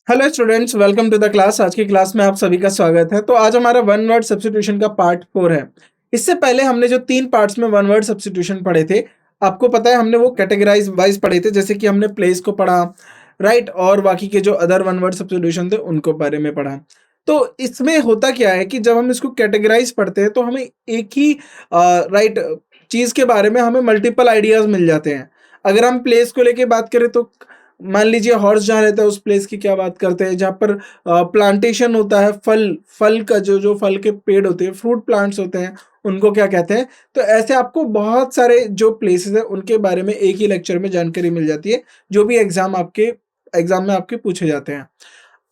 Hello students, welcome to the class. आज की class में आप सभी का स्वागत है। तो आज हमारा वन वर्ड सब्स्टिट्यूशन का पार्ट 4 है। इससे पहले हमने जो 3 पार्ट्स में वन वर्ड सब्स्टिट्यूशन पढ़े थे, आपको पता है हमने वो कैटेगराइज वाइज पढ़े थे। जैसे कि हमने प्लेस को पढ़ा, राइट, और बाकी के जो अदर वन वर्ड सब्स्टिट्यूशन थे उनको बारे में पढ़ा। तो इसमें होता क्या है कि जब हम इसको कैटेगराइज पढ़ते हैं तो हमें एक ही राइट चीज़ के बारे में हमें मल्टीपल आइडियाज़ मिल जाते हैं। अगर हम प्लेस को लेके बात करें तो मान लीजिए हॉर्स जहाँ रहता है उस प्लेस की क्या बात करते हैं, जहाँ पर प्लांटेशन होता है, फल फल का जो जो फल के पेड़ होते हैं, फ्रूट प्लांट्स होते हैं, उनको क्या कहते हैं। तो ऐसे आपको बहुत सारे जो प्लेसेस हैं उनके बारे में एक ही लेक्चर में जानकारी मिल जाती है, जो भी एग्जाम में आपके पूछे जाते हैं।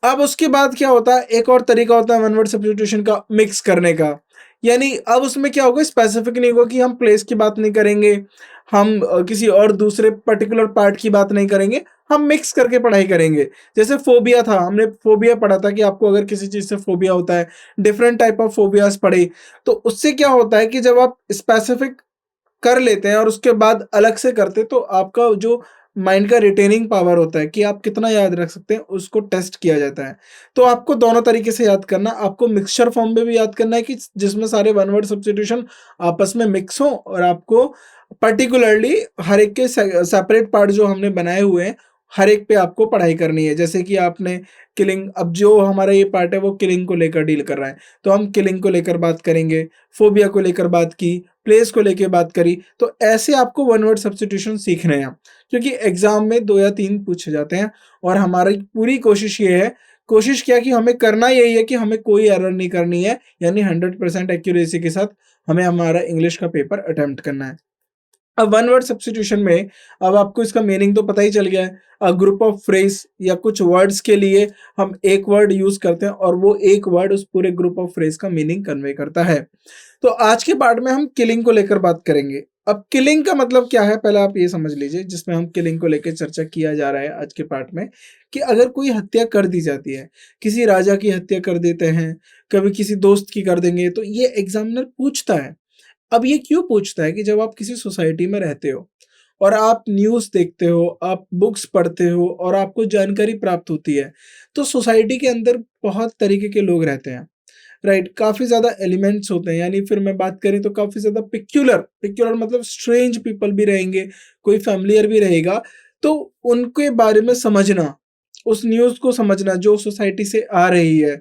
अब उसके बाद क्या होता है, एक और तरीका होता है वन वर्ड सब्स्टिट्यूशन का, मिक्स करने का। यानी अब उसमें क्या होगा, स्पेसिफिक नहीं होगा कि हम प्लेस की बात नहीं करेंगे, हम किसी और दूसरे पर्टिकुलर पार्ट की बात नहीं करेंगे, हम मिक्स करके पढ़ाई करेंगे। जैसे फोबिया था, हमने फोबिया पढ़ा था कि आपको अगर किसी चीज़ से फोबिया होता है, डिफरेंट टाइप ऑफ फोबियाज पढ़े। तो उससे क्या होता है कि जब आप स्पेसिफिक कर लेते हैं और उसके बाद अलग से करते हैं, तो आपका जो माइंड का रिटेनिंग पावर होता है कि आप कितना याद रख सकते हैं, उसको टेस्ट किया जाता है। तो आपको दोनों तरीके से याद करना, आपको मिक्सचर फॉर्म में भी याद करना है कि जिसमें सारे वन वर्ड सब्स्टिट्यूशन आपस में मिक्स हो, और आपको पर्टिकुलरली हर एक के सेपरेट पार्ट जो हमने बनाए हुए हैं, हर एक पे आपको पढ़ाई करनी है। जैसे कि आपने किलिंग, अब जो हमारा ये पार्ट है वो किलिंग को लेकर डील कर रहा है, तो हम किलिंग को लेकर बात करेंगे, फोबिया को लेकर बात की, प्लेस को लेके बात करी। तो ऐसे आपको वन वर्ड सब्स्टिट्यूशन सीखने हैं, क्योंकि एग्जाम में 2 या 3 पूछे जाते हैं। और हमारी पूरी कोशिश ये है, कोशिश क्या कि हमें करना यही है कि हमें कोई एरर नहीं करनी है, यानी 100% एक्यूरेसी के साथ हमें हमारा इंग्लिश का पेपर अटेम्प्ट करना है। अब वन वर्ड सब्स्टिट्यूशन में अब आपको इसका मीनिंग तो पता ही चल गया है। अ ग्रुप ऑफ फ्रेज या कुछ वर्ड्स के लिए हम एक वर्ड यूज करते हैं और वो एक वर्ड उस पूरे ग्रुप ऑफ फ्रेज का मीनिंग कन्वे करता है। तो आज के पार्ट में हम किलिंग को लेकर बात करेंगे। अब किलिंग का मतलब क्या है, पहले आप ये समझ लीजिए, जिसमें हम किलिंग को लेकर चर्चा किया जा रहा है आज के पार्ट में, कि अगर कोई हत्या कर दी जाती है, किसी राजा की हत्या कर देते हैं, कभी किसी दोस्त की कर देंगे, तो ये एग्जामिनर पूछता है। अब ये क्यों पूछता है कि जब आप किसी सोसाइटी में रहते हो और आप न्यूज़ देखते हो, आप बुक्स पढ़ते हो और आपको जानकारी प्राप्त होती है, तो सोसाइटी के अंदर बहुत तरीके के लोग रहते हैं, राइट? काफ़ी ज़्यादा एलिमेंट्स होते हैं, यानी फिर मैं बात करें तो काफ़ी ज़्यादा पिक्युलर पिक्युलर मतलब स्ट्रेंज पीपल भी रहेंगे, कोई फ़ैमिलियर भी रहेगा। तो उनके बारे में समझना, उस न्यूज़ को समझना जो सोसाइटी से आ रही है,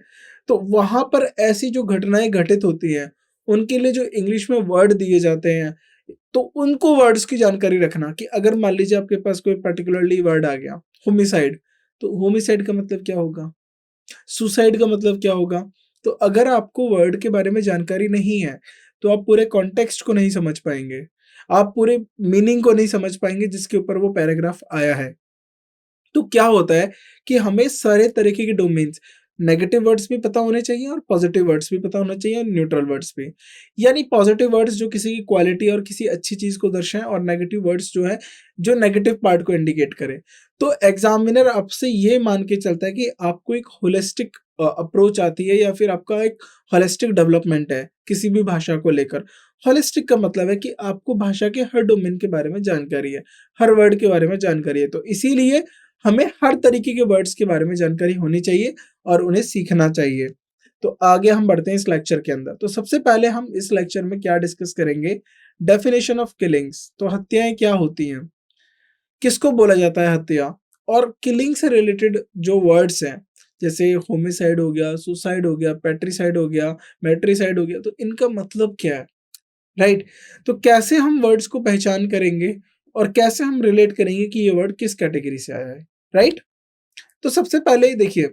तो वहाँ पर ऐसी जो घटनाएँ घटित होती हैं, उनके लिए जो इंग्लिश में वर्ड दिए जाते हैं, तो उनको वर्ड्स की जानकारी रखना कि अगर मान लीजिए आपके पास कोई पर्टिकुलरली वर्ड आ गया, होमिसाइड, तो होमिसाइड का मतलब क्या होगा? सुसाइड का मतलब क्या होगा? तो अगर आपको वर्ड के बारे में जानकारी नहीं है, तो आप पूरे कॉन्टेक्स्ट को नहीं समझ पाएँगे। आप पूरे मीनिंग को नहीं समझ पाएँगे जिसके ऊपर वो पैराग्राफ आया है। तो क्या होता है कि हमें सारे तरीके के डोमेन्स, नेगेटिव वर्ड्स भी पता होने चाहिए और पॉजिटिव वर्ड्स भी पता होना चाहिए और न्यूट्रल वर्ड्स भी। यानी पॉजिटिव वर्ड्स जो किसी की क्वालिटी और किसी अच्छी चीज़ को दर्शाएँ, और नेगेटिव वर्ड्स जो है, जो नेगेटिव पार्ट को इंडिकेट करें। तो एग्ज़ामिनर आपसे ये मान के चलता है कि आपको एक होलिस्टिक अप्रोच आती है, या फिर आपका एक होलिस्टिक डेवलपमेंट है किसी भी भाषा को लेकर। होलिस्टिक का मतलब है कि आपको भाषा के हर डोमेन के बारे में जानकारी है, हर वर्ड के बारे में जानकारी है। तो इसीलिए हमें हर तरीके के वर्ड्स के बारे में जानकारी होनी चाहिए और उन्हें सीखना चाहिए। तो आगे हम बढ़ते हैं इस लेक्चर के अंदर। तो सबसे पहले हम इस लेक्चर में क्या डिस्कस करेंगे, डेफिनेशन ऑफ किलिंग्स। तो हत्याएं क्या होती हैं, किसको बोला जाता है हत्या, और किलिंग से रिलेटेड जो वर्ड्स हैं, जैसे होमिसाइड हो गया, सुसाइड हो गया, पेट्रीसाइड हो गया, मैट्रिसाइड हो गया, तो इनका मतलब क्या है, राइट? तो कैसे हम वर्ड्स को पहचान करेंगे और कैसे हम रिलेट करेंगे कि ये वर्ड किस कैटेगरी से आया है, राइट? तो सबसे पहले देखिए,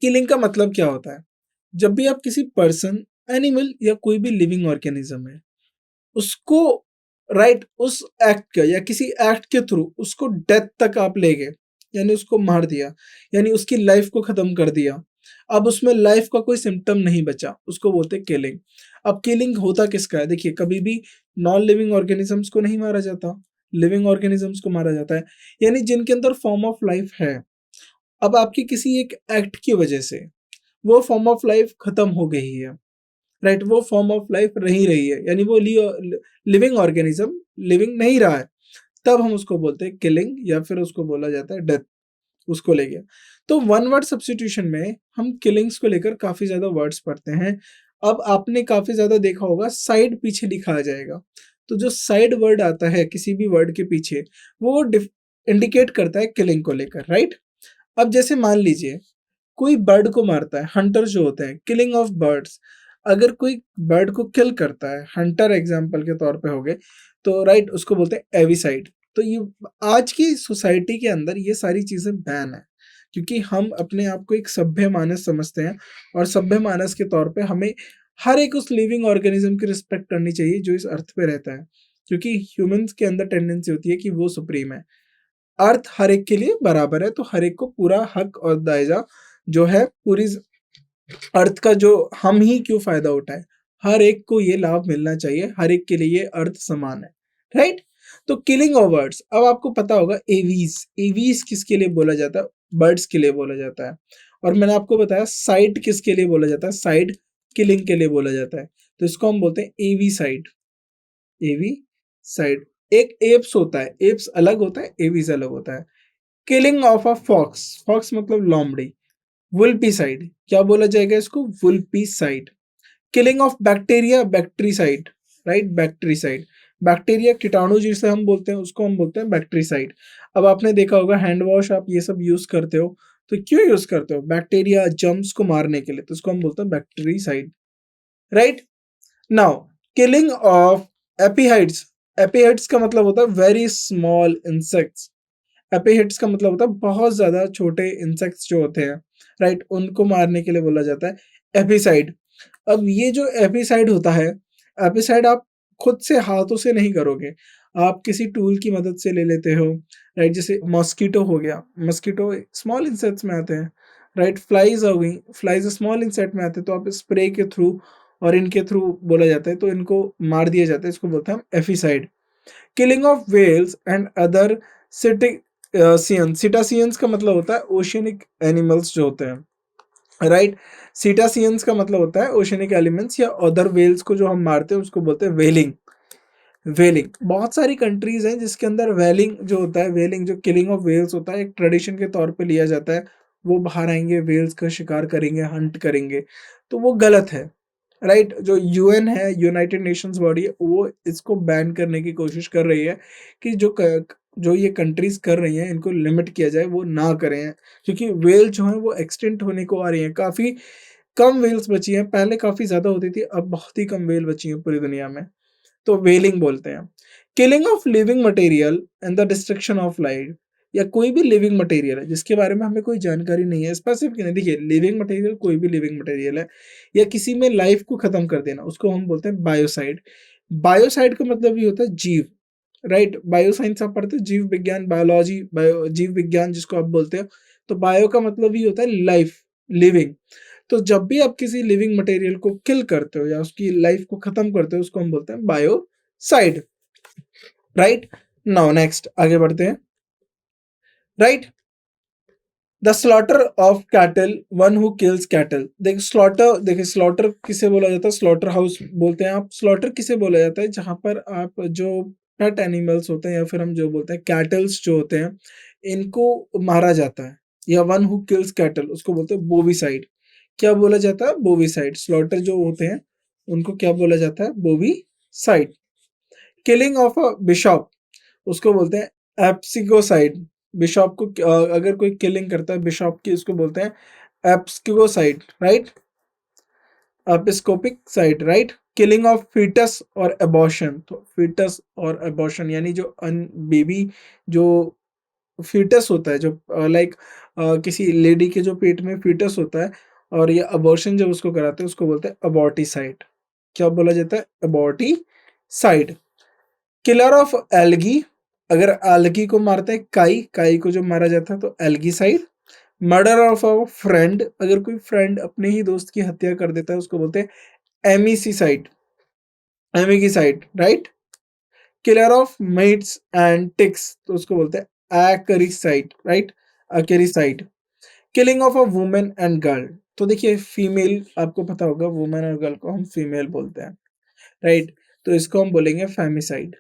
किलिंग का मतलब क्या होता है। जब भी आप किसी पर्सन, एनिमल या कोई भी लिविंग ऑर्गेनिज्म है, उसको, राइट, उस एक्ट का या किसी एक्ट के थ्रू उसको डेथ तक आप ले गए, यानी उसको मार दिया, यानी उसकी लाइफ को खत्म कर दिया। अब उसमें लाइफ का कोई सिम्टम नहीं बचा, उसको बोलते हैं किलिंग। अब किलिंग होता किसका है, देखिए, कभी भी नॉन लिविंग ऑर्गेनिजम्स को नहीं मारा जाता, लिविंग ऑर्गेनिजम्स को मारा जाता है, यानी जिनके अंदर फॉर्म ऑफ लाइफ है। अब आपकी किसी एक एक्ट की वजह से वो फॉर्म ऑफ लाइफ खत्म हो गई है, राइट, वो फॉर्म ऑफ लाइफ नहीं रही है, यानी वो लिविंग ऑर्गेनिज्म लिविंग नहीं रहा है, तब हम उसको बोलते हैं किलिंग, या फिर उसको बोला जाता है डेथ। उसको ले गया। तो वन वर्ड सब्स्टिट्यूशन में हम किलिंग्स को लेकर काफ़ी ज़्यादा वर्ड्स पढ़ते हैं। अब आपने काफ़ी ज़्यादा देखा होगा साइड पीछे लिखा आ जाएगा। तो जो साइड वर्ड आता है किसी भी वर्ड के पीछे, वो इंडिकेट करता है किलिंग को लेकर, राइट? अब जैसे मान लीजिए कोई बर्ड को मारता है, हंटर जो होते हैं, किलिंग ऑफ बर्ड्स। अगर कोई बर्ड को किल करता है, हंटर एग्जाम्पल के तौर पे हो गए, तो राइट उसको बोलते हैं एविसाइड। तो ये आज की सोसाइटी के अंदर ये सारी चीज़ें बैन है, क्योंकि हम अपने आप को एक सभ्य मानस समझते हैं और सभ्य मानस के तौर पे हमें हर एक उस लिविंग ऑर्गेनिज्म की रिस्पेक्ट करनी चाहिए जो इस अर्थ पे रहता है, क्योंकि ह्यूमंस के अंदर टेंडेंसी होती है कि वो सुप्रीम है। अर्थ हर एक के लिए बराबर है, तो हर एक को पूरा हक और दायजा जो है पूरी अर्थ का जो हम ही क्यों फायदा उठाए, हर एक को ये लाभ मिलना चाहिए, हर एक के लिए ये अर्थ समान है, राइट? तो किलिंग ऑफ बर्ड्स, अब आपको पता होगा एवीज, एवीज किसके लिए बोला जाता है? बर्ड्स के लिए बोला जाता है। और मैंने आपको बताया साइड किसके लिए बोला जाता है? साइड किलिंग के लिए बोला जाता है। तो इसको हम बोलते हैं एवी साइड, एवी साइड। एक एप्स होता है, एप्स अलग होता है, एवीज अलग होता है। Killing of a fox, fox मतलब लोमड़ी, वुल्पीसाइड, क्या बोला जाएगा इसको? Vulpicide. Killing of bacteria, bactericide, right? Bactericide, bacteria कीटाणु जिसे हम बोलते हैं उसको हम बोलते हैं बैक्टीरिसाइड। अब आपने देखा होगा हैंड वॉश आप ये सब यूज करते हो, तो क्यों यूज करते हो? बैक्टीरिया जर्म्स को मारने के लिए, तो इसको हम बोलते हैं bactericide, right? Now killing of aphids, aphids का मतलब होता है वेरी स्मॉल इंसेक्ट्स। एपीहिट्स का मतलब होता है बहुत ज़्यादा छोटे इंसेक्ट्स जो होते हैं, राइट? उनको मारने के लिए बोला जाता है एपिसाइड। अब ये जो एपिसाइड होता है, एपिसाइड आप खुद से हाथों से नहीं करोगे, आप किसी टूल की मदद से ले लेते हो, राइट? जैसे मॉस्किटो हो गया, मॉस्किटो स्मॉल इंसेक्ट्स में आते हैं, राइट? फ्लाइज हो गई, फ्लाइज स्मॉल इंसेक्ट में आते हैं, तो आप स्प्रे के थ्रू और इनके थ्रू बोला जाता है, तो इनको मार दिया जाता है, इसको बोलते हैं हम aphicide. Killing of whales and other cetaceans, cetaceans का मतलब होता है ओशियनिक एनिमल्स जो होते हैं, राइट? सिटासियंस का मतलब होता है ओशियनिक एलिमेंट्स या अदर व्हेल्स को जो हम मारते हैं उसको बोलते हैं व्हेलिंग। व्हेलिंग, बहुत सारी कंट्रीज हैं जिसके अंदर व्हेलिंग जो होता है, व्हेलिंग जो किलिंग ऑफ व्हेल्स होता है एक ट्रेडिशन के तौर पे लिया जाता है। वो बाहर आएंगे, व्हेल्स का शिकार करेंगे, हंट करेंगे, तो वो गलत है, राइट? जो यूएन है, यूनाइटेड नेशंस बॉडी है, वो इसको बैन करने की कोशिश कर रही है कि जो ये कंट्रीज कर रही हैं इनको लिमिट किया जाए, वो ना करें, क्योंकि व्हेल जो है वो एक्सटिंक्ट होने को आ रही है। काफ़ी कम व्हेल्स बची हैं, पहले काफ़ी ज़्यादा होती थी, अब बहुत ही कम व्हेल बची हैं पूरी दुनिया में, तो व्हेलिंग बोलते हैं। Killing of living material and the destruction of life, या कोई भी लिविंग मटेरियल है जिसके बारे में हमें कोई जानकारी नहीं है, स्पेसिफिक नहीं, देखिए लिविंग मटेरियल कोई भी लिविंग मटेरियल है, या किसी में लाइफ को खत्म कर देना, उसको हम बोलते हैं बायोसाइड। बायोसाइड का मतलब ये होता है जीव, राइट? बायो साइंस आप पढ़ते हो, जीव विज्ञान, बायोलॉजी, बायो जीव विज्ञान जिसको आप बोलते हो, तो बायो का मतलब ये होता है लाइफ, लिविंग। तो जब भी आप किसी लिविंग मटेरियल को किल करते हो या उसकी लाइफ को खत्म करते हो, उसको हम बोलते हैं बायोसाइड, राइट? नाउ नेक्स्ट आगे बढ़ते हैं, right? The slaughter of cattle, one who kills cattle. देखिए स्लॉटर, देखिए स्लॉटर किसे बोला जाता है? स्लॉटर हाउस बोलते हैं। आप स्लॉटर किसे बोला जाता है? जहां पर आप जो पेट एनिमल्स होते हैं या फिर हम जो बोलते हैं कैटल्स जो होते हैं, इनको मारा जाता है, या वन हु किल्स कैटल उसको बोलते हैं बोविसाइड। क्या बोला जाता है? बोविसाइड। स्लॉटर जो होते हैं उनको क्या बोला जाता है? बोविसाइड। किलिंग ऑफ अ बिशॉप उसको बोलते हैं एप्सिकोसाइड। बिशॉप को अगर कोई किलिंग करता है बिशॉप की, उसको बोलते हैं episcopicide, right? Episcopicide, right? Killing of foetus और एबॉर्शन, तो फीटस और एबॉर्शन यानी जो बेबी, जो फीटस होता है, जो लाइक किसी लेडी के जो पेट में फीटस होता है, और ये अबॉर्शन जब उसको कराते हैं उसको बोलते हैं अबॉर्टिसाइड। क्या बोला जाता है? अबॉर्टिसाइड। किलर ऑफ एल्गी, अगर एल्गी को मारते हैं, काई, काई को जो मारा जाता है तो algicide. Murder of a friend, अगर कोई फ्रेंड अपने ही दोस्त की हत्या कर देता है उसको बोलते हैं amicicide, amicicide, right? Killer of mites and ticks, तो उसको बोलते हैं acaricide, right? Acaricide. Killing of a women and girl, तो देखिए फीमेल, आपको पता होगा वुमेन और गर्ल को हम फीमेल बोलते हैं, राइट? तो इसको हम बोलेंगे femicide,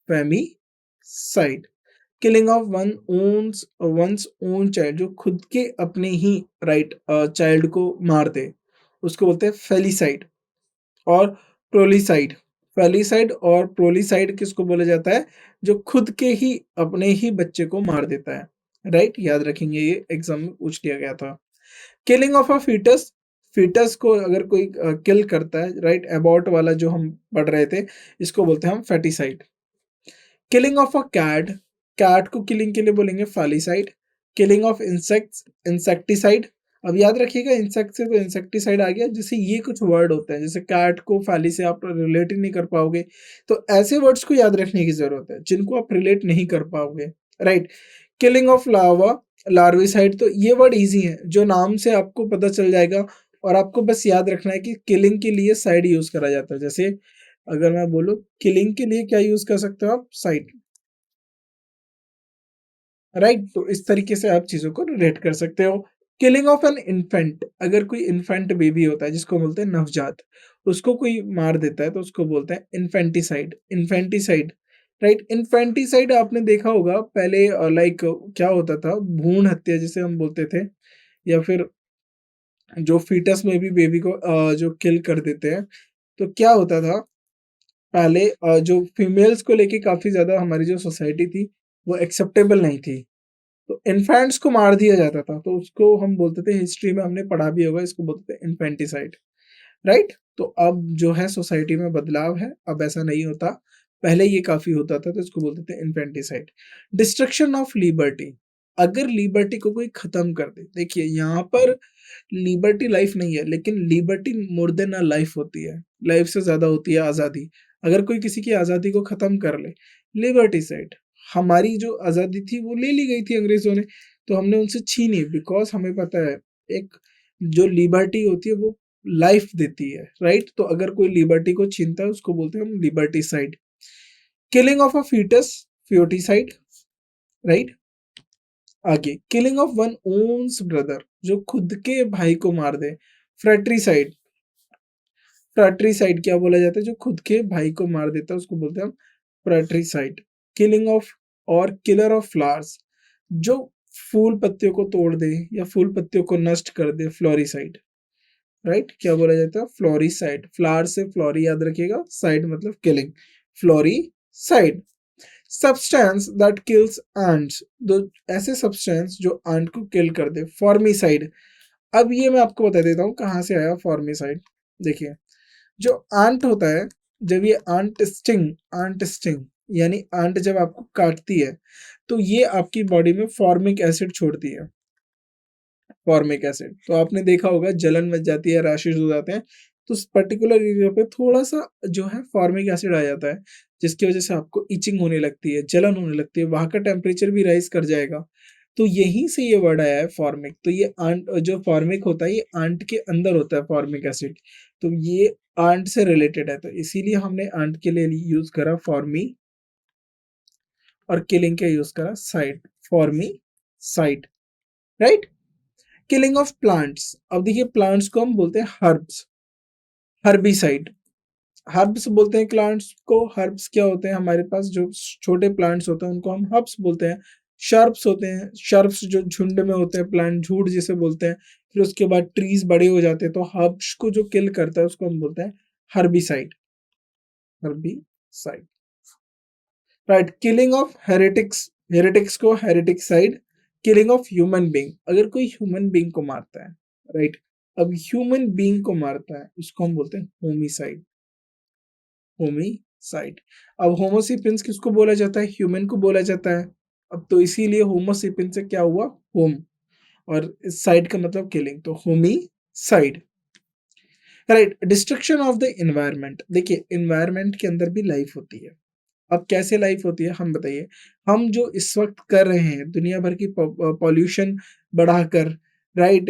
femicide. Killing of one's own child, जो खुद के अपने ही चाइल्ड को मार दे, उसको बोलते हैं फेलिसाइड और प्रोलिसाइड। फेलिसाइड और प्रोलिसाइड किसको बोला जाता है? जो खुद के ही अपने ही बच्चे को मार देता है, राइट? याद रखेंगे, ये एग्जाम में पूछ लिया गया था। Killing of a foetus, foetus को अगर कोई किल करता है, राइट, अबॉर्ट वाला जो हम पढ़ रहे थे, इसको बोलते हैं हम foeticide. Killing of a cat, cat को किलिंग के लिए बोलेंगे felicide. Killing of insects, insecticide. अब याद रखिएगा, इंसेक्ट से तो इंसेक्टिसाइड आ गया, जैसे ये कुछ वर्ड होते हैं, जैसे कैट को फाली से आप रिलेट ही नहीं कर पाओगे, तो ऐसे वर्ड्स को याद रखने की जरूरत है जिनको आप रिलेट नहीं कर पाओगे, right? Killing of larva, larvicide, तो ये वर्ड इजी है, जो नाम से आपको पता चल जाएगा, और आपको बस याद रखना है कि किलिंग के लिए साइड यूज करा जाता है। जैसे अगर मैं बोलूं किलिंग के लिए क्या यूज कर सकते हो आप? Side, right? तो इस तरीके से आप चीजों को रिलेट कर सकते हो। किलिंग ऑफ एन इन्फेंट, अगर कोई इन्फेंट बेबी होता है जिसको बोलते हैं नवजात, उसको कोई मार देता है तो उसको बोलते हैं इन्फेंटिसाइड, इन्फेंटिसाइड, राइट? इन्फेंटिसाइड आपने देखा होगा पहले, लाइक क्या होता था, भ्रूण हत्या जिसे हम बोलते थे, या फिर जो फीटस में भी बेबी को जो किल कर देते हैं, तो क्या होता था पहले, जो फीमेल्स को लेके काफी ज्यादा हमारी जो सोसाइटी थी वो एक्सेप्टेबल नहीं थी, तो इन्फेंट्स को मार दिया जाता था, तो उसको हम बोलते थे, हिस्ट्री में हमने पढ़ा भी होगा, इसको बोलते थे इन्फेंटिसाइड, राइट? तो अब जो है सोसाइटी में बदलाव है, अब ऐसा नहीं होता, पहले ये काफी होता था, तो इसको बोलते थे इन्फेंटिसाइड। डिस्ट्रक्शन ऑफ लिबर्टी, अगर लिबर्टी को कोई खत्म कर दे, देखिए यहाँ पर लिबर्टी लाइफ नहीं है, लेकिन liberty more than a life होती है, लाइफ से ज्यादा होती है आजादी। अगर कोई किसी की आजादी को खत्म कर ले, लिबर्टी साइड, हमारी जो आजादी थी वो ले ली गई थी अंग्रेजों ने, तो हमने उनसे छीनी, बिकॉज हमें पता है एक जो लिबर्टी होती है वो लाइफ देती है, राइट? तो अगर कोई लिबर्टी को छीनता है उसको बोलते हैं हम liberticide. Killing of a foetus, foeticide, right? आगे killing of one one's brother, जो खुद के भाई को मार दे, फ्रेट्रीसाइड। फ्रेट्रीसाइड क्या बोला जाता है? जो खुद के भाई को मार देता है उसको बोलते हैं हम फ्रेट्रीसाइड। किलिंग ऑफ और किलर ऑफ फ्लावर्स, जो फूल पत्तियों को तोड़ दे या फूल पत्तियों को नष्ट कर दे, फ्लोरिसाइड, राइट? क्या बोला जाता है? फ्लोरिसाइड। फ्लावर से फ्लोरी याद रखिएगा, साइड मतलब killing, floricide. Substance that kills ants, दो ऐसे सब्सटेंस जो एंट को किल कर दे, फॉर्मिसाइड। अब ये मैं आपको बता देता हूँ कहाँ से आया फॉर्मिसाइड। देखिए, जो एंट होता है, जब ये एंट स्टिंग यानी एंट जब आपको काटती है, तो ये आपकी बॉडी में फॉर्मिक एसिड छोड़ती है, फॉर्मिक एसिड। तो आपने देखा होगा जलन मच जाती है, रैशेज हो जाते हैं, तो उस पर्टिकुलर एरिया पे थोड़ा सा जो है फॉर्मिक एसिड आ जाता है, जिसकी वजह से आपको इचिंग होने लगती है, जलन होने लगती है, वहां का टेम्परेचर भी राइज कर जाएगा। तो यहीं से ये वर्ड आया है फॉर्मिक। तो ये आंट जो फॉर्मिक होता है, ये आंट के अंदर होता है फॉर्मिक एसिड, तो ये आंट से रिलेटेड है, तो इसीलिए हमने आंट के लिए यूज करा फॉर्मी, और किलिंग के यूज करा side, formicide, right? Killing of plants, अब देखिए प्लांट्स को हम बोलते हैं हर्ब्स, हर्बिसाइड। हर्ब्स बोलते हैं प्लांट्स को। हर्ब्स क्या होते हैं? हमारे पास जो छोटे प्लांट्स होते हैं उनको हम हर्ब्स बोलते हैं। शर्ब्स होते हैं, शर्ब्स जो झुंड में होते हैं, प्लांट झूड़ जिसे बोलते हैं, फिर उसके बाद ट्रीज बड़े हो जाते हैं, तो हर्ब्स को जो किल करता है उसको हम बोलते हैं herbicide, herbicide, right? Killing of heretics, heretics को heretic, killing of human being, अगर कोई ह्यूमन बीइंग को मारता है, राइट? अब ह्यूमन बीइंग को मारता है उसको हम बोलते हैं होमिसाइड, होमिसाइड। अब होमोसिपियंस किसको बोला जाता है? ह्यूमन को बोला जाता है। अब तो इसीलिए होमोसिपियन से क्या हुआ? होम, और इस साइड का मतलब किलिंग, तो homicide, right? Destruction of the environment, देखिए एनवायरनमेंट के अंदर भी लाइफ होती है। अब कैसे लाइफ होती है हम बताइए? हम जो इस वक्त कर रहे हैं दुनिया भर की पॉल्यूशन बढ़ाकर, राइट,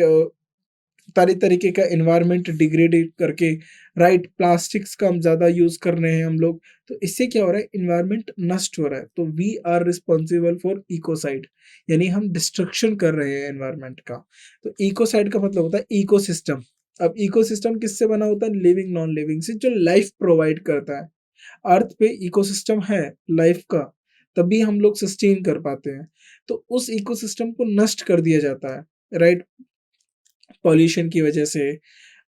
सारे तरीके का एनवायरनमेंट डिग्रेड करके, राइट, प्लास्टिक्स का हम ज्यादा यूज कर रहे हैं हम लोग, तो इससे क्या हो रहा है? एनवायरनमेंट नष्ट हो रहा है, तो we are responsible for ecocide, यानी हम डिस्ट्रक्शन कर रहे हैं एनवायरनमेंट का। तो इकोसाइड का मतलब होता है इकोसिस्टम। अब इकोसिस्टम किससे बना होता है? लिविंग नॉन लिविंग से, जो लाइफ प्रोवाइड करता है। अर्थ पे इकोसिस्टम है लाइफ का, तभी हम लोग सस्टेन कर पाते हैं। तो उस इकोसिस्टम को नष्ट कर दिया जाता है, राइट? पॉल्यूशन की वजह से।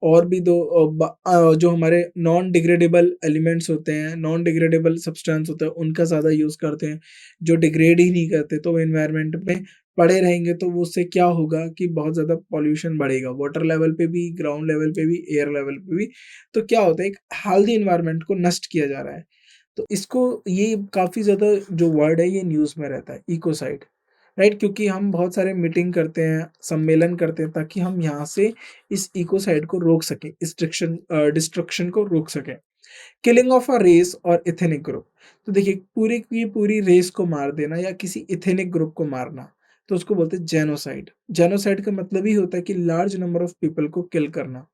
और भी जो हमारे नॉन डिग्रेडेबल एलिमेंट्स होते हैं, नॉन डिग्रेडेबल सब्सटेंस होते हैं, उनका ज़्यादा यूज़ करते हैं, जो डिग्रेड ही नहीं करते, तो वो एनवायरनमेंट में पड़े रहेंगे, तो वो उससे क्या होगा कि बहुत ज़्यादा पॉल्यूशन बढ़ेगा, वाटर लेवल पे भी, ग्राउंड लेवल पे भी, एयर लेवल पे भी। तो क्या होता है, एक हेल्दी एनवायरनमेंट को नष्ट किया जा रहा है। तो इसको, ये काफ़ी ज़्यादा जो वर्ड है ये न्यूज़ में रहता है, इकोसाइड, राइट? क्योंकि हम बहुत सारे मीटिंग करते हैं, सम्मेलन करते हैं, ताकि हम यहाँ से इस इकोसाइड को रोक सकें, डिस्ट्रक्शन को रोक सकें। किलिंग ऑफ अ रेस और एथनिक ग्रुप, तो देखिए पूरी की पूरी रेस को मार देना या किसी एथनिक ग्रुप को मारना, तो उसको बोलते हैं जेनोसाइड। जेनोसाइड का मतलब ही होता है कि लार्ज नंबर ऑफ पीपल को किल करना,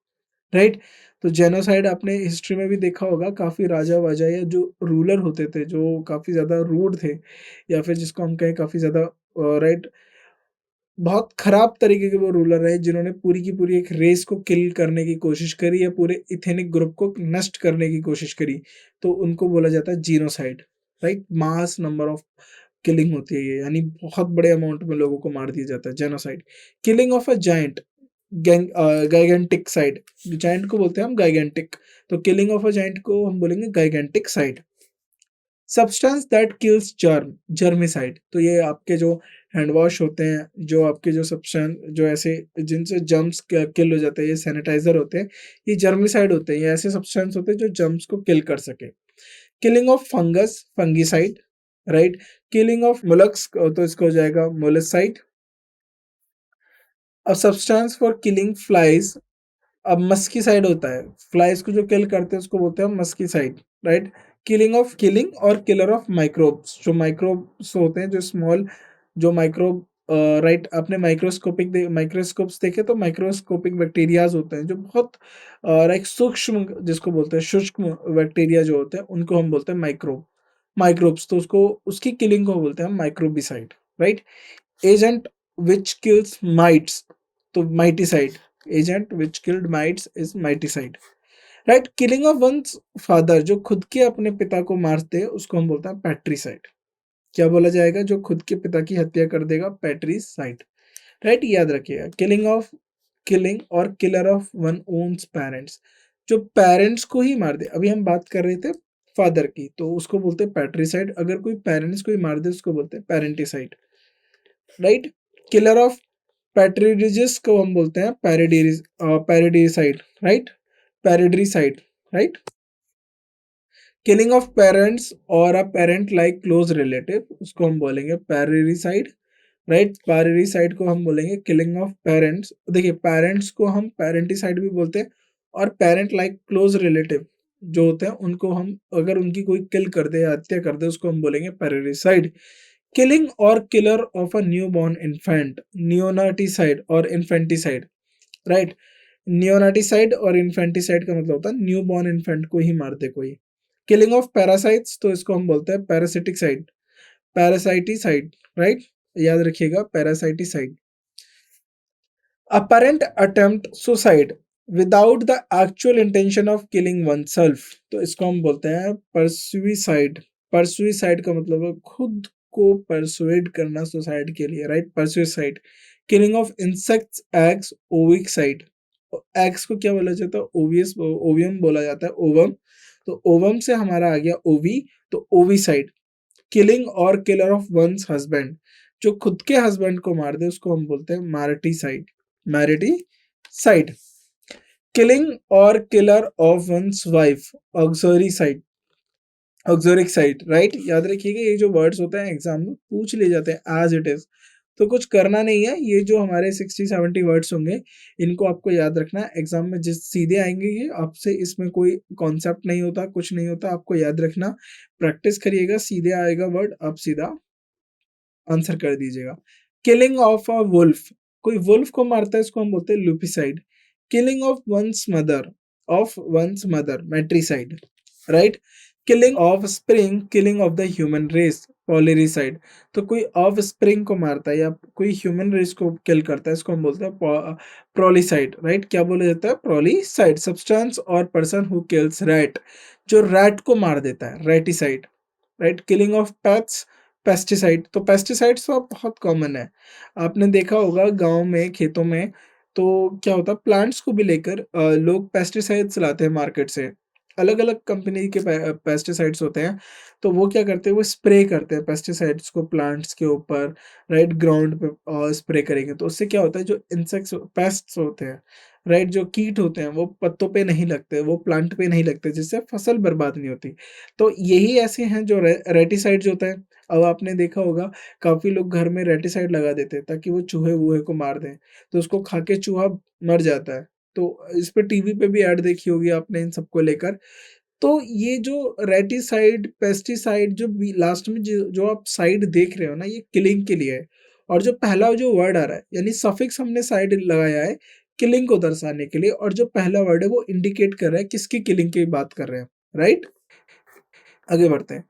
राइट? तो जेनोसाइड आपने हिस्ट्री में भी देखा होगा, काफ़ी राजा-वाजा या जो रूलर होते थे, जो काफ़ी ज़्यादा रूड थे, या फिर जिसको हम कहें काफ़ी ज़्यादा राइट, बहुत खराब तरीके के वो रूलर रहे, जिन्होंने पूरी की पूरी एक रेस को किल करने की कोशिश करी या पूरे एथनिक ग्रुप को नष्ट करने की कोशिश करी, तो उनको बोला जाता है genocide, right? Mass number of killing होती है ये, यानी बहुत बड़े अमाउंट में लोगों को मार दिया जाता है, genocide. Killing of a giant, giganticide, giant को बोलते हैं हम गाइगेंटिक, तो किलिंग ऑफ अ जायंट को हम बोलेंगे giganticide. Substance that kills germicide, तो ये आपके जो हैंड वॉश होते हैं, जो आपके जो सब्सटेंस जो ऐसे जिनसे जर्म्स किल हो जाते हैं, ये सैनिटाइजर होते हैं, ये जर्मिसाइड होते हैं, ये ऐसे सब्सटेंस होते हैं जो जर्म्स को किल कर सके। Killing of fungus, fungicide, right? Killing of mollusc, तो इसका हो जाएगा molluscicide. A substance for killing flies, अब मस्कीसाइड होता है, फ्लाइज को जो किल करते हैं उसको बोलते हैं मस्कीसाइड, राइट? किलिंग और किलर ऑफ माइक्रोब्स, जो माइक्रोब्स होते हैं, जो स्मॉल, जो माइक्रोब, राइट? आपने माइक्रोस्कोप्स देखे, तो माइक्रोस्कोपिक बैक्टीरियाज होते हैं, जो बहुत लाइक सूक्ष्म, जिसको बोलते हैं सूक्ष्म बैक्टीरिया जो होते हैं, उनको हम बोलते हैं माइक्रोब्स, तो उसको, उसकी किलिंग को बोलते हैं microbicide, right? Agent which kills mites, तो miticide, agent which killed mites is miticide, right? Killing of one's father, जो खुद के अपने पिता को मारते हैं, उसको हम बोलते हैं पैट्रिसाइड। क्या बोला जाएगा? जो खुद के पिता की हत्या कर देगा, पैट्रिसाइड, राइट? याद रखिएगा, किलिंग और killer of one owns parents, जो पेरेंट्स को ही मार दे। अभी हम बात कर रहे थे फादर की, तो उसको बोलते हैं पैट्रिसाइड। अगर कोई पेरेंट्स को ही मार दे, उसको बोलते हैं parenticide, right? Killer of partridges को हम बोलते हैं parricide, right? Parricide, right? Killing of parents और a parent like close relative, उसको हम बोलेंगे पैरिडीसाइड, राइट? पैरिडीसाइड को हम बोलेंगे किलिंग ऑफ पेरेंट्स। देखिए, पेरेंट्स को हम पैरेंटिसाइड भी बोलते हैं, और पेरेंट लाइक क्लोज रिलेटिव जो होते हैं, उनको हम, अगर उनकी कोई किल कर दे या हत्या कर दे, उसको हम बोलेंगे पैरिडीसाइड। किलिंग और killer of a newborn infant, neonaticide और इन्फेंटिसाइड, राइट? नियोनाटिसाइड और इन्फेंटिसाइड का मतलब होता है न्यू बॉर्न इन्फेंट को ही मार दे कोई। किलिंग ऑफ पैरासाइट्स, तो इसको हम बोलते हैं पैरासिटिक पैरासाइटिसाइड, राइट? याद रखिएगा, पैरासाइटिसाइड। apparent attempt suicide without the actual intention of killing oneself, तो इसको हम बोलते हैं परसुइसाइड। परसुइसाइड का मतलब है खुद को परसुएड करना सुसाइड के लिए, right? Parasuicide. Killing of insects, eggs, ovicide, eggs को क्या बोला जाता है? ओवियम बोला जाता है, ओवम, तो ओवम से हमारा आ गया ओवी, तो ओविसाइड। किलिंग और किलर ऑफ वंस हस्बैंड, जो खुद के हस्बैंड को मार दे, उसको हम बोलते हैं मैरिटीसाइड, मैरिटीसाइड। किलिंग और killer of one's wife, uxoricide, uxoricide, right? याद रखिएगा, ये जो वर्ड्स होते हैं एग्जाम में पूछ लिए जाते हैं एज इट इज, तो कुछ करना नहीं है, ये जो हमारे 60-70 वर्ड्स होंगे, इनको आपको याद रखना है। एग्जाम में जिस सीधे आएंगे ये आपसे, इसमें कोई कॉन्सेप्ट नहीं होता, कुछ नहीं होता, आपको याद रखना, प्रैक्टिस करिएगा, सीधे आएगा वर्ड, आप सीधा आंसर कर दीजिएगा। किलिंग ऑफ अ वुल्फ, कोई वुल्फ को मारता है, इसको हम बोलते हैं lupicide. Killing of one's mother, matricide, right? Killing of the human race, polyricide, तो कोई ऑफ स्प्रिंग को मारता है या कोई ह्यूमन रेस को किल करता है, इसको हम बोलते हैं प्रोलिसाइड, राइट? क्या बोला जाता है? प्रोलिसाइड। सब्सटेंस और पर्सन हु किल्स रैट, जो रैट को मार देता है, raticide, right? Killing of pets, pesticide, तो पेस्टिसाइड्स तो अब बहुत कॉमन है। आपने देखा होगा गाँव में, खेतों में, तो क्या होता है प्लांट्स को भी लेकर लोग पेस्टिसाइड्स लाते हैं मार्केट से। अलग-अलग कंपनी के पेस्टिसाइड्स होते हैं, तो वो क्या करते हैं, वो स्प्रे करते हैं पेस्टिसाइड्स को प्लांट्स के ऊपर, राइट, ग्राउंड पे स्प्रे करेंगे तो उससे क्या होता है, जो इंसेक्ट्स पेस्ट्स होते हैं, राइट, जो कीट होते हैं, वो पत्तों पे नहीं लगते, वो प्लांट पे नहीं लगते, जिससे फसल बर्बाद नहीं होती। तो यही ऐसे हैं जो रेटिसाइड्स होता है। अब आपने देखा होगा काफ़ी लोग घर में रेटिसाइड लगा देते हैं ताकि वो चूहे-वूहे को मार दें, तो उसको खा के चूहा मर जाता है। तो इस पे टीवी पे भी ऐड देखी होगी आपने इन सबको लेकर। तो ये जो रेटिसाइड, पेस्टिसाइड, जो बी लास्ट में जो जो आप साइड देख रहे हो ना, ये किलिंग के लिए है। और जो पहला जो वर्ड आ रहा है, यानी सफिक्स हमने साइड लगाया है किलिंग को दर्शाने के लिए, और जो पहला वर्ड है वो इंडिकेट कर रहा है किसकी किलिंग की बात कर रहे हैं, राइट? आगे बढ़ते हैं।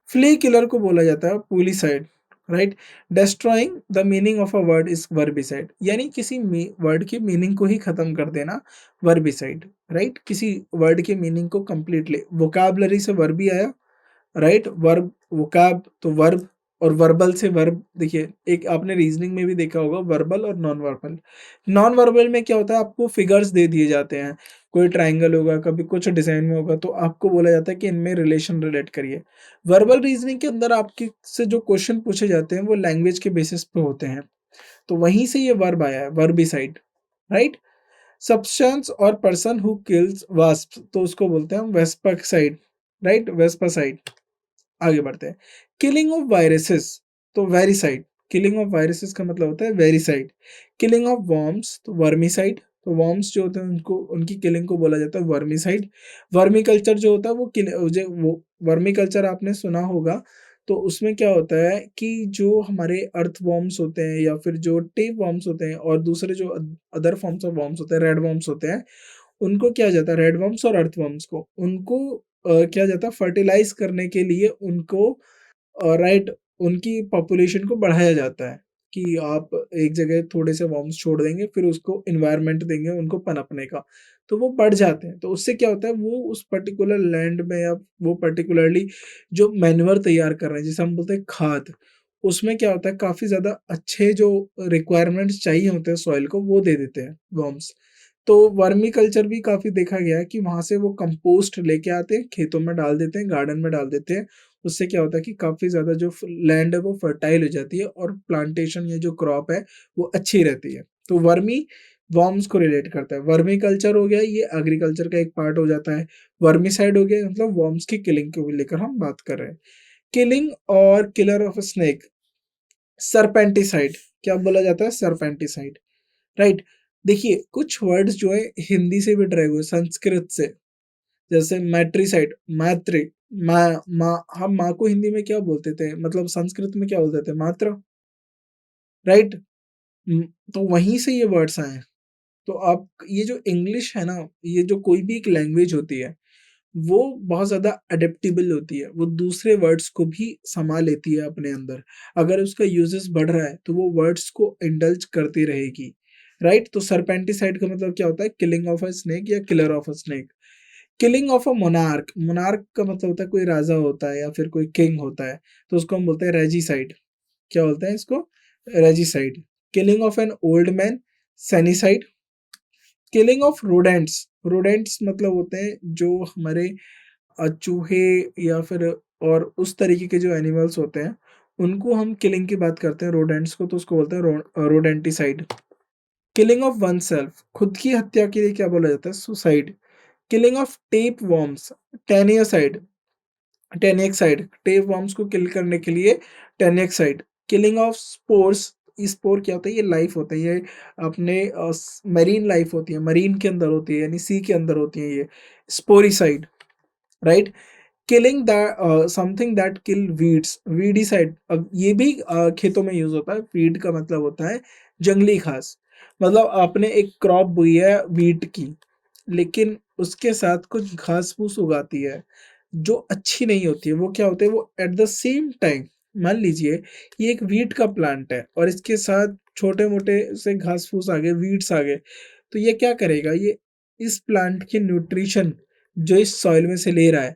फ्ली किलर को बोला जाता है pulicide, right? Destroying the meaning of a word is verbicide, यानी किसी वर्ड की मीनिंग को ही खत्म कर देना, वर्बिसाइड, राइट? किसी वर्ड के मीनिंग को कंप्लीटली, वोकैबुलरी से वर्ब ही आया, राइट, वर्ब, वोकैब तो वर्ब, और वर्बल से वर्ब। देखिए, एक आपने रीजनिंग में भी देखा होगा वर्बल और नॉन वर्बल। नॉन वर्बल में क्या होता है, आपको फिगर्स दे दिए जाते हैं, कोई ट्रायंगल होगा, कभी कुछ डिजाइन में होगा, तो आपको बोला जाता है कि इनमें रिलेशन रिलेट करिए। वर्बल रीजनिंग के अंदर आपके से जो क्वेश्चन पूछे जाते हैं वो लैंग्वेज के बेसिस पे होते हैं, तो वहीं से ये वर्ब आया है, वर्बिसाइड, राइट? सब्सटेंस और पर्सन हु किल्स वास्प, तो उसको बोलते हैं हम वेस्पर्साइड, राइट, वेस्पर्साइड। आगे बढ़ते हैं। किलिंग ऑफ वायरसेस, तो वेरिसाइड। किलिंग ऑफ वायरसेस का मतलब होता है वेरिसाइड। किलिंग ऑफ वर्म्स, तो वर्मिसाइड। तो वर्म्स जो होते हैं उनको, उनकी किलिंग को बोला जाता है वर्मिसाइड। वर्मी कल्चर जो होता है वो वर्मी कल्चर आपने सुना होगा, तो उसमें क्या होता है कि जो हमारे अर्थ वर्म्स होते हैं या फिर जो टेप वर्म्स होते हैं और दूसरे जो अदर फॉर्म्स ऑफ वर्म्स होते हैं, रेड वर्म्स होते हैं, उनको किया जाता है, रेड वर्म्स और अर्थवर्म्स को, उनको किया जाता है फर्टिलाइज़ करने के लिए, उनको राइट, उनकी पॉपुलेशन को बढ़ाया जाता है कि आप एक जगह थोड़े से वर्म्स छोड़ देंगे, फिर उसको एनवायरनमेंट देंगे उनको पनपने का, तो वो बढ़ जाते हैं। तो उससे क्या होता है, वो उस पर्टिकुलर लैंड में या वो पर्टिकुलरली जो मैन्युअर तैयार कर रहे हैं, जिसे हम बोलते हैं खाद, उसमें क्या होता है काफ़ी ज़्यादा अच्छे जो रिक्वायरमेंट्स चाहिए होते हैं सॉइल को, वो दे देते हैं वर्म्स। तो वर्मी कल्चर भी काफ़ी देखा गया है कि वहाँ से वो कंपोस्ट लेके आते हैं, खेतों में डाल देते हैं, गार्डन में डाल देते हैं। उससे क्या होता है कि काफ़ी ज़्यादा जो लैंड है वो फर्टाइल हो जाती है और प्लांटेशन या जो क्रॉप है वो अच्छी रहती है। तो वर्मी वर्म्स को रिलेट करता है। वर्मी कल्चर हो गया, ये एग्रीकल्चर का एक पार्ट हो जाता है। वर्मीसाइड हो गया, मतलब वर्म्स की किलिंग को लेकर हम बात कर रहे हैं। किलिंग और किलर ऑफ अ स्नेक, सर्पेंटिसाइड, क्या बोला जाता है, सर्पेंटिसाइड, राइट? देखिए, कुछ वर्ड्स जो है हिंदी से भी ड्राइव हुए, संस्कृत से, जैसे मैट्रिसाइड, मैत्री, माँ, हम माँ को हिंदी में क्या बोलते थे, मतलब संस्कृत में क्या बोलते थे, मात्र, राइट? तो वहीं से ये वर्ड्स आए हैं। तो आप ये जो इंग्लिश है ना, ये जो कोई भी एक लैंग्वेज होती है, वो बहुत ज़्यादा एडेप्टेबल होती है, वो दूसरे वर्ड्स को भी सँभाल लेती है अपने अंदर। अगर उसका यूज़ेस बढ़ रहा है, तो वो वर्ड्स को इंडल्ज करती रहेगी, राइट? तो सर्पेंटिसाइड का मतलब क्या होता है, किलिंग ऑफ अ स्नेक या killer of a snake. Killing of a monarch, monarch का मतलब होता है कोई राजा होता है या फिर कोई किंग होता है, तो उसको हम बोलते हैं रेजिसाइड। क्या बोलते हैं इसको? Regicide. Killing of an old man, senicide. Killing of rodents, rodents मतलब होते हैं जो हमारे चूहे या फिर और उस तरीके के जो एनिमल्स होते हैं, उनको हम किलिंग की बात करते हैं रोडेंट्स को, तो उसको बोलते हैं रोडेंटिसाइड। किलिंग ऑफ वनसेल्फ, खुद की हत्या के लिए क्या बोला जाता है, suicide. Killing of tape worms, taeniacide, taeniacide, tape worms को किल करने के लिए taeniacide. Killing of spores, spore क्या होता है, ये लाइफ होता है, ये अपने मरीन लाइफ होती है, मरीन के अंदर होती है, यानी सी के अंदर होती है, ये sporicide, right? Killing that something that kill weeds, weedicide. अब ये भी खेतों में यूज होता है। वीड का मतलब होता है जंगली घास, मतलब आपने एक क्रॉप बोई है वीट की, लेकिन उसके साथ कुछ घास फूस उगाती है जो अच्छी नहीं होती है, वो क्या होते है, वो एट द सेम टाइम, मान लीजिए ये एक वीट का प्लांट है और इसके साथ छोटे मोटे से घास फूस आ गए, वीड्स आ गए, तो ये क्या करेगा, ये इस प्लांट के न्यूट्रिशन जो इस सॉइल में से ले रहा है,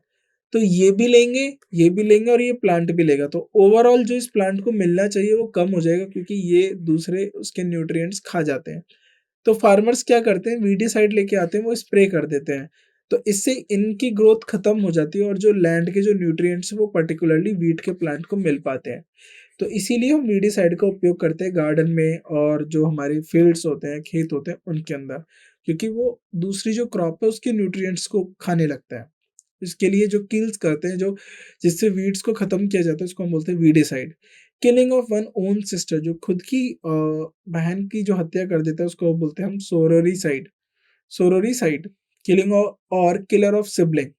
तो ये भी लेंगे और ये प्लांट भी लेगा, तो ओवरऑल जो इस प्लांट को मिलना चाहिए वो कम हो जाएगा, क्योंकि ये दूसरे उसके न्यूट्रिएंट्स खा जाते हैं। तो फार्मर्स क्या करते हैं, वीडीसाइड लेके आते हैं, वो स्प्रे कर देते हैं, तो इससे इनकी ग्रोथ खत्म हो जाती है और जो लैंड के जो न्यूट्रिएंट्स वो पर्टिकुलरली वीट के प्लांट को मिल पाते हैं। तो इसीलिए हम वीडीसाइड का उपयोग करते हैं गार्डन में और जो हमारे फील्ड्स होते हैं, खेत होते हैं उनके अंदर, क्योंकि वो दूसरी जो क्रॉप है उसके न्यूट्रिएंट्स को खाने लगता है। इसके लिए जो किल्स करते हैं, जो जिससे वीड्स को खत्म किया जाता है, उसको हम बोलते हैं weedicide. Killing of one own sister, जो खुद की बहन की जो हत्या कर देता है उसको बोलते हैं हम सोरोरीसाइड। सोरोरीसाइड। किलिंग और किलर ऑफ सिबलिंग।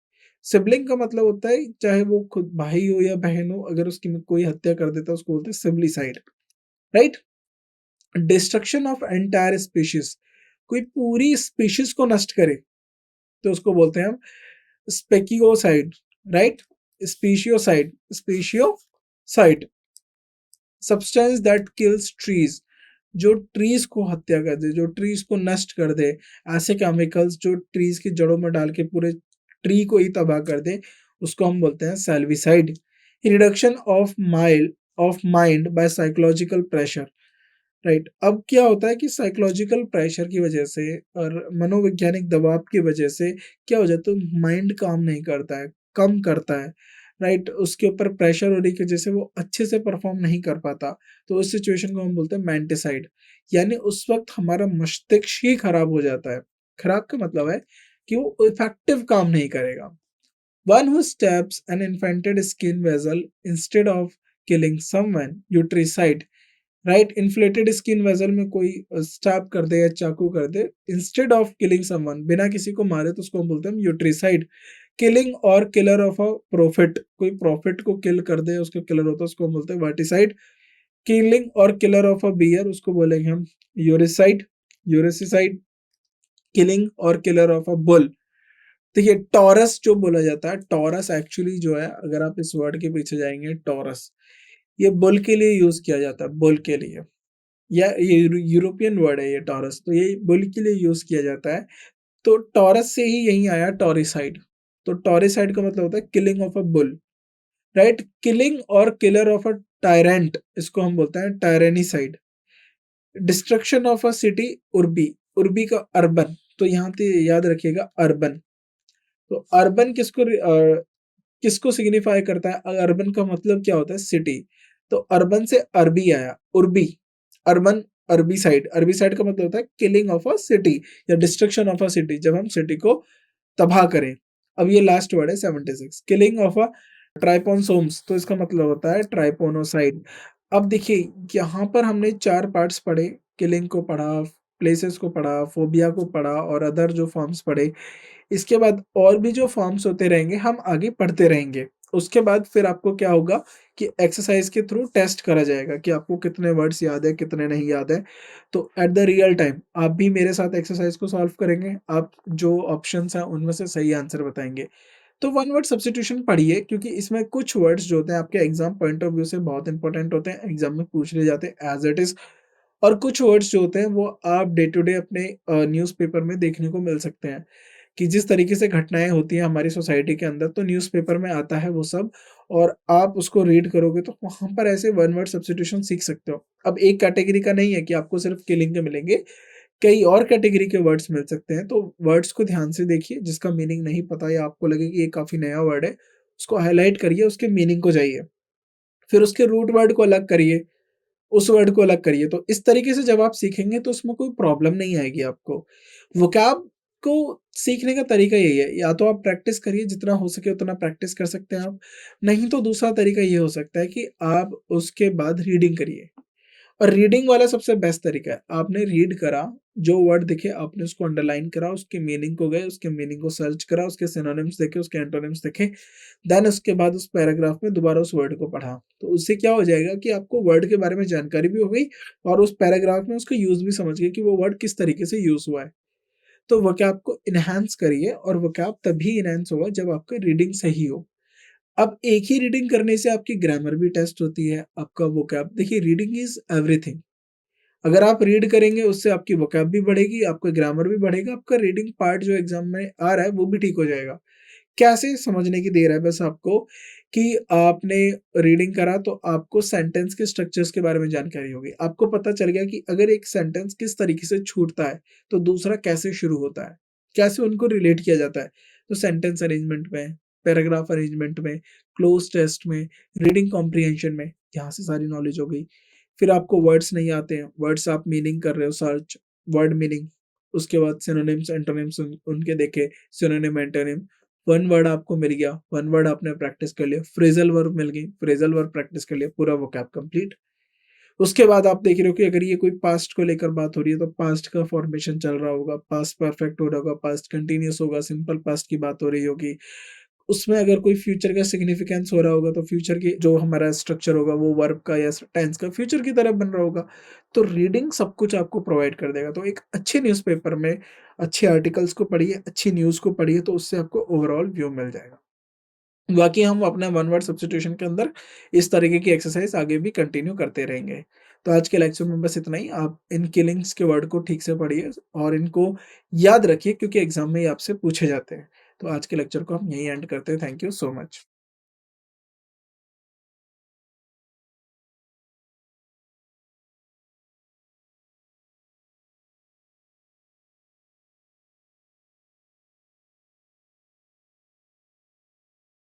सिबलिंग का मतलब होता है चाहे वो खुद भाई हो या बहन हो, अगर उसकी में कोई हत्या कर देता है उसको बोलते हैं siblicide, right. Destruction of entire species, कोई पूरी स्पीशीज को नष्ट करे तो उसको बोलते हैं हम speciocide, right. Speciocide, speciocide. Substance that kills trees, जो ट्रीज को हत्या कर दे, जो ट्रीज को नष्ट कर दे, ऐसे केमिकल्स जो ट्रीज की जड़ों में डाल के पूरे ट्री को ही तबाह कर दे, उसको हम बोलते हैं sylvicide. Reduction of mind by psychological pressure, right. अब क्या होता है कि साइकोलॉजिकल प्रेशर की वजह से और मनोवैज्ञानिक दबाव की वजह से क्या हो जाता है, माइंड काम नहीं करता है, कम करता है, राइट। उसके ऊपर प्रेशर होने की वजह से वो अच्छे से परफॉर्म नहीं कर पाता, तो उस सिचुएशन को हम बोलते हैं मैंटिसाइड। यानी उस वक्त हमारा मस्तिष्क ही खराब हो जाता है। खराब का मतलब है कि वो इफेक्टिव काम नहीं करेगा। One who stabs an inflated skin vessel instead of killing someone, utricide, right. Inflated skin vessel में कोई स्टैब कर दे या चाकू कर दे इंस्टेड ऑफ किलिंग समवन, बिना किसी को मारे, तो उसको हम बोलते हैं यूट्रिसाइड। किलिंग और किलर ऑफ अ प्रॉफिट, कोई प्रॉफिट को किल कर दे उसका किलर होता है, उसको हम बोलते हैं वर्टिसाइड। किलिंग और किलर ऑफ अ बियर, उसको बोलेंगे हम यूरिसाइड, यूरिसिसाइड। किलिंग और किलर ऑफ अ बुल, देखिए टॉरस जो बोला जाता है, टॉरस एक्चुअली जो है, अगर आप इस वर्ड के पीछे जाएंगे टॉरस, ये बुल के लिए यूज किया जाता है, बुल के लिए, या ये यूरोपियन वर्ड है ये टॉरस, तो ये बुल के लिए यूज किया जाता है। तो टॉरस से ही यही आया टॉरिसाइड। तो टॉरिसाइड का मतलब होता है killing of a bull, right. Killing और किलर ऑफ अ टायरेंट, इसको हम बोलते हैं टायरेनिसाइड। डिस्ट्रक्शन ऑफ अ सिटी, उर्बी, उर्बी का अर्बन, तो यहाँ पे याद रखिएगा अर्बन। तो अर्बन किसको सिग्निफाई करता है, अर्बन का मतलब क्या होता है, सिटी। तो अर्बन से अरबी आया, उर्बी, अर्बन, अरबी साइड। अरबी साइड का मतलब होता है किलिंग ऑफ अ सिटी या डिस्ट्रक्शन ऑफ अ सिटी, जब हम सिटी को तबाह करें। अब ये लास्ट वर्ड है 76, किलिंग ऑफ अ ट्राइपोनसोम्स, तो इसका मतलब होता है ट्राइपोनोसाइड। अब देखिए यहाँ पर हमने 4 पार्ट्स पढ़े, किलिंग को पढ़ा, प्लेसेस को पढ़ा, फोबिया को पढ़ा और अदर जो फॉर्म्स पढ़े। इसके बाद और भी जो फॉर्म्स होते रहेंगे हम आगे पढ़ते रहेंगे। उसके बाद फिर आपको क्या होगा कि एक्सरसाइज के थ्रू टेस्ट करा जाएगा कि आपको कितने वर्ड्स याद है, कितने नहीं याद है। तो एट द रियल टाइम आप भी मेरे साथ एक्सरसाइज को सॉल्व करेंगे, आप जो ऑप्शंस हैं उनमें से सही आंसर बताएंगे। तो वन वर्ड सब्स्टिट्यूशन पढ़िए, क्योंकि इसमें कुछ वर्ड्स जो होते हैं आपके एग्जाम पॉइंट ऑफ व्यू से बहुत इंपॉर्टेंट होते हैं, एग्जाम में पूछ लिए जाते हैं एज इट इज। और कुछ वर्ड्स जो होते हैं वो आप डे टू डे अपने न्यूज़पेपर में देखने को मिल सकते हैं, कि जिस तरीके से घटनाएं होती हैं हमारी सोसाइटी के अंदर, तो न्यूज़पेपर में आता है वो सब, और आप उसको रीड करोगे तो वहाँ पर ऐसे वन वर्ड सब्स्टिट्यूशन सीख सकते हो। अब एक कैटेगरी का नहीं है कि आपको सिर्फ किलिंग के मिलेंगे, कई और कैटेगरी के वर्ड्स मिल सकते हैं। तो वर्ड्स को ध्यान से देखिए, जिसका मीनिंग नहीं पता या आपको लगे कि ये काफ़ी नया वर्ड है, उसको हाइलाइट करिए, उसके मीनिंग को जाइए। फिर उसके रूट वर्ड को अलग करिए, उस वर्ड को अलग करिए। तो इस तरीके से जब आप सीखेंगे तो उसमें कोई प्रॉब्लम नहीं आएगी आपको। वोकैब को सीखने का तरीका यही है, या तो आप प्रैक्टिस करिए, जितना हो सके उतना प्रैक्टिस कर सकते हैं आप। नहीं तो दूसरा तरीका ये हो सकता है कि आप उसके बाद रीडिंग करिए। और रीडिंग वाला सबसे बेस्ट तरीका है, आपने रीड करा, जो वर्ड दिखे आपने उसको अंडरलाइन करा, उसके मीनिंग को गए, उसके मीनिंग को सर्च करा, उसके सिनोनिम्स देखे, उसके एंटोनिम्स देखे, देन उसके बाद उस पैराग्राफ में दोबारा उस वर्ड को पढ़ा। तो उससे क्या हो जाएगा कि आपको वर्ड के बारे में जानकारी भी हो गई और उस पैराग्राफ में उसका यूज भी समझ गए कि वो वर्ड किस तरीके से यूज हुआ है। तो वोकैब को इनहैंस करिए, और वोकैब तभी इनहैंस होगा जब आपकी रीडिंग सही हो। अब एक ही रीडिंग करने से आपकी ग्रामर भी टेस्ट होती है, आपका वोकैब, देखिए रीडिंग इज एवरीथिंग। अगर आप रीड करेंगे उससे आपकी वोकैब भी बढ़ेगी, आपका ग्रामर भी बढ़ेगा, आपका रीडिंग पार्ट जो एग्जाम में आ रहा है वो भी ठीक हो जाएगा। कैसे समझने की देर है बस आपको कि आपने रीडिंग करा तो आपको सेंटेंस के स्ट्रक्चर्स के बारे में जानकारी होगी। आपको पता चल गया कि अगर एक सेंटेंस किस तरीके से छूटता है, तो दूसरा कैसे शुरू होता है, कैसे उनको रिलेट किया जाता है। तो सेंटेंस अरेंजमेंट में, पैराग्राफ अरेंजमेंट में, क्लोज़ टेस्ट में, रीडिंग कॉम्प्रिहेंशन में, यहाँ से सारी नॉलेज हो गई। फिर आपको वर्ड्स नहीं आते हैं, वर्ड्स आप मीनिंग कर रहे हो सर्च, वर्ड मीनिंग, उसके बाद सिनोनिम्स, एंटोनिम्स उनके देखे, सिनोनिम, एंटोनिम। वन वर्ड आपको मिल गया, वन वर्ड आपने प्रैक्टिस कर लिया, फ्रेजल वर्ब मिल गई, फ्रेजल वर्ब प्रैक्टिस कर लिया, पूरा वोकैब कंप्लीट। उसके बाद आप देख रहे हो कि अगर ये कोई पास्ट को लेकर बात हो रही है तो पास्ट का फॉर्मेशन चल रहा होगा, पास्ट परफेक्ट हो रहा होगा, पास्ट कंटिन्यूअस होगा, सिंपल पास्ट की बात हो रही होगी। उसमें अगर कोई फ्यूचर का सिग्निफिकेंस हो रहा होगा तो फ्यूचर की जो हमारा स्ट्रक्चर होगा वो वर्ब का या टेंस का फ्यूचर की तरह बन रहा होगा। तो रीडिंग सब कुछ आपको प्रोवाइड कर देगा। तो एक अच्छे न्यूज़पेपर में अच्छे आर्टिकल्स को पढ़िए, अच्छी न्यूज़ को पढ़िए तो उससे आपको ओवरऑल व्यू मिल जाएगा। बाकी हम अपना वन वर्ड सब्स्टिट्यूशन के अंदर इस तरीके की एक्सरसाइज आगे भी कंटिन्यू करते रहेंगे। तो आज के लेक्चर में बस इतना ही। आप इन किलिंग्स के वर्ड को ठीक से पढ़िए और इनको याद रखिए क्योंकि एग्ज़ाम में ये आपसे पूछे जाते हैं। तो आज के लेक्चर को हम यहीं एंड करते हैं। Thank you so much.